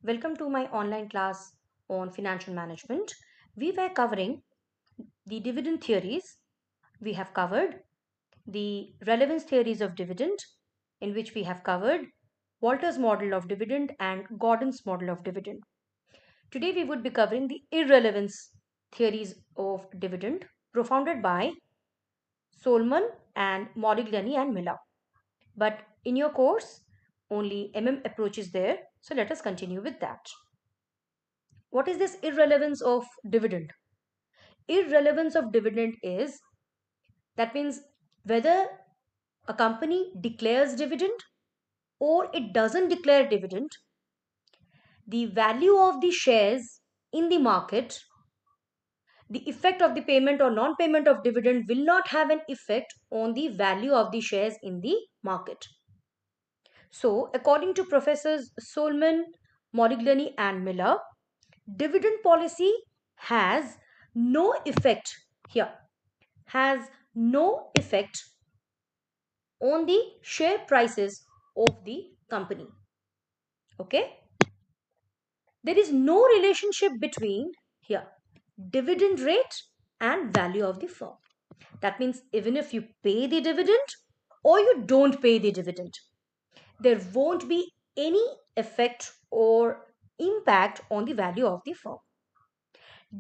Welcome to my online class on financial management. We were covering the dividend theories. We have covered the relevance theories of dividend, in which we have covered Walter's model of dividend and Gordon's model of dividend. Today, we would be covering the irrelevance theories of dividend, propounded by Solomon and Modigliani and Miller. But in your course, only approach is there. So let us continue with that. What is this irrelevance of dividend? Irrelevance of dividend is that means whether a company declares dividend or it doesn't declare dividend, the value of the shares in the market, the effect of the payment or non payment of dividend will not have an effect on the value of the shares in the market. So, according to Professors Solomon, Modigliani, and Miller, dividend policy has no effect here, has no effect on the share prices of the company. Okay, there is no relationship between here dividend rate and value of the firm. That means even if you pay the dividend or you don't pay the dividend, there won't be any effect or impact on the value of the firm.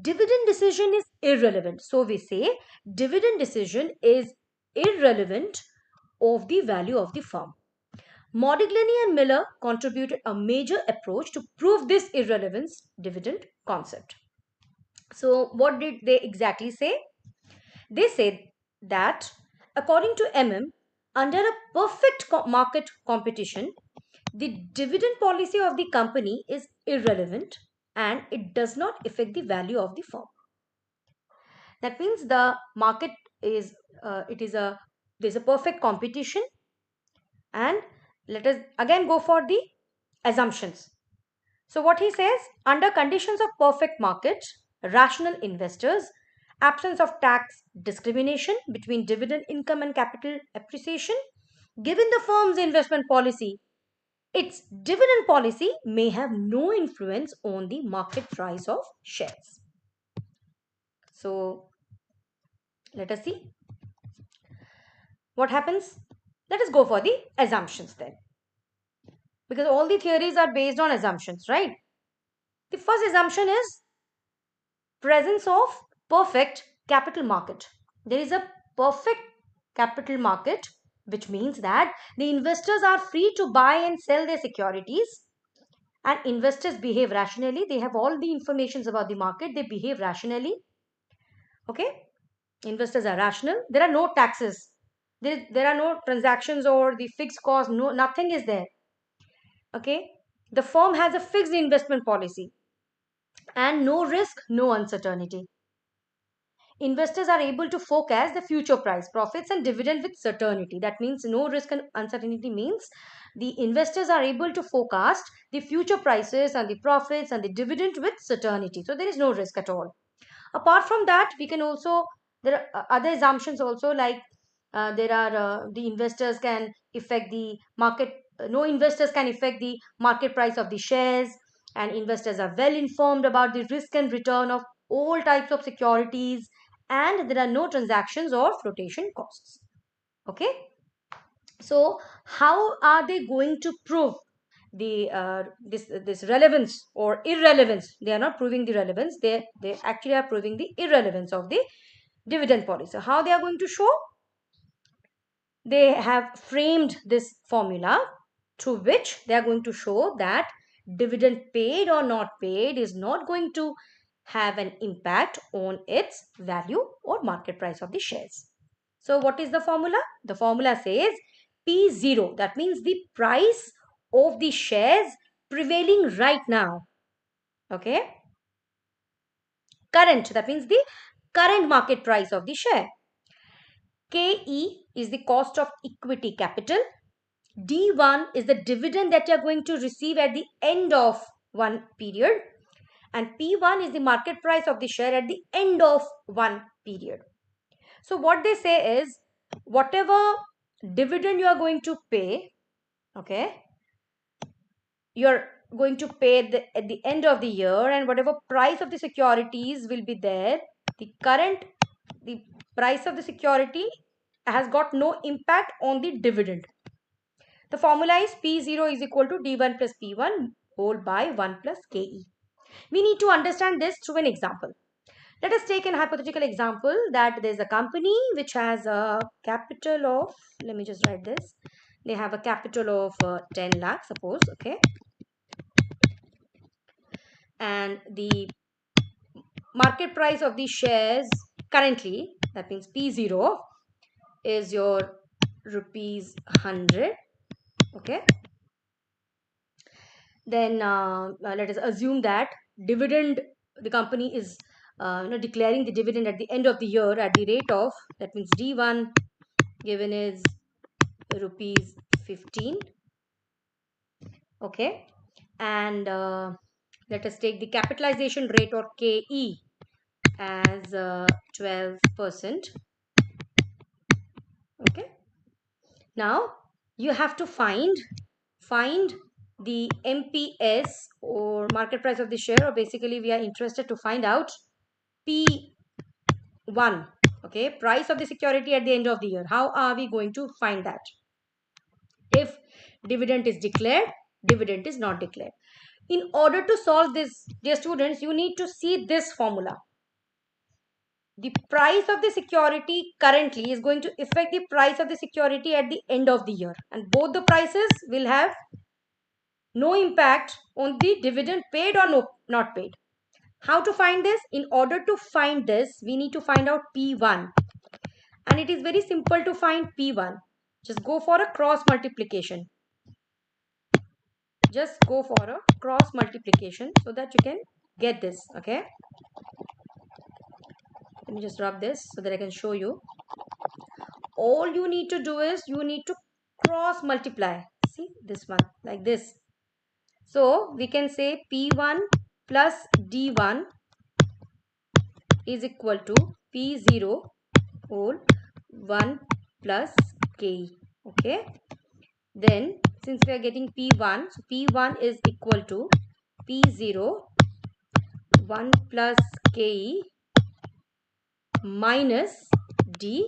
Dividend decision is irrelevant. So we say dividend decision is irrelevant of the value of the firm. Modigliani and Miller contributed a major approach to prove this irrelevance dividend concept. So, what did they exactly say? They said that according to under a perfect market competition, the dividend policy of the company is irrelevant and it does not affect the value of the firm. That means the market is it is a there's a perfect competition, and let us again go for the assumptions. So, what he says, under conditions of perfect market, rational investors, absence of tax discrimination between dividend income and capital appreciation, given the firm's investment policy, its dividend policy may have no influence on the market price of shares. So, let us see what happens. Let us go for the assumptions then, because all the theories are based on assumptions, right? The first assumption is presence of perfect capital market. There is a perfect capital market, which means that the investors are free to buy and sell their securities, and investors behave rationally. They have all the informations about the market, they behave rationally. Okay, investors are rational. There are no taxes, there are no transactions or the fixed cost, no, nothing is there. Okay, the firm has a fixed investment policy and no risk, no uncertainty. Investors are able to forecast the future price, profits, and dividend with certainty. That means no risk and uncertainty means the investors are able to forecast the future prices and the profits and the dividend with certainty. So there is no risk at all. Apart from that, we can also, there are other assumptions also, like there are the investors can affect the market, no investors can affect the market price of the shares, and investors are well informed about the risk and return of all types of securities, and there are no transactions or flotation costs. Okay, so how are they going to prove the this relevance or irrelevance? They are not proving the relevance, they actually are proving the irrelevance of the dividend policy. How they are going to show? They have framed this formula through which they are going to show that dividend paid or not paid is not going to have an impact on its value or market price of the shares. So what is the formula? The formula says P0, that means the price of the shares prevailing right now. Okay, current, that means the current market price of the share. KE is the cost of equity capital. D1 is the dividend that you are going to receive at the end of one period, and P1 is the market price of the share at the end of one period. So what they say is whatever dividend you are going to pay, okay, your going to pay at the end of the year, and whatever price of the securities will be there, the price of the security has got no impact on the dividend. The formula is P0 is equal to D1 plus P1 whole by 1 plus KE. We need to understand this through an example. Let us take an hypothetical example that there's a company which has a capital of, let me just write this. They have a capital of 10 lakh, suppose, okay. And the market price of the shares currently, that means P0, is your rupees 100, okay. Then let us assume that dividend, the company is declaring the dividend at the end of the year at the rate of, that means D1 given is rupees 15, okay. And let us take the capitalization rate or KE as 12%, okay. Now you have to find the MPS or market price of the share, or basically we are interested to find out P1, okay, price of the security at the end of the year. How are we going to find that? If dividend is declared, dividend is not declared. In order to solve this, dear students, you need to see this formula. The price of the security currently is going to affect the price of the security at the end of the year, and both the prices will have no impact on the dividend paid or not paid. How to find this? In order to find this, we need to find out P1, and it is very simple to find P1. Just go for a cross multiplication. Just go for a cross multiplication so that you can get this, okay. Let me just rub this so that I can show you. All you need to do is you need to cross multiply. See this one like this. So we can say P1 plus D1 is equal to P0 whole 1 plus K. Okay. Then since we are getting P1, so P1 is equal to P0 1 plus K minus D1.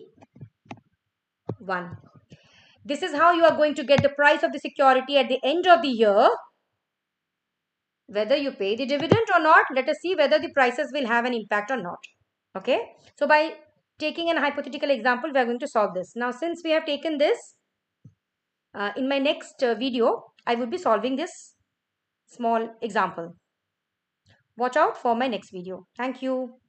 This is how you are going to get the price of the security at the end of the year. Whether you pay the dividend or not, let us see whether the prices will have an impact or not. Okay. So by taking an hypothetical example, we are going to solve this. Now, since we have taken this, in my next video, I will be solving this small example. Watch out for my next video. Thank you.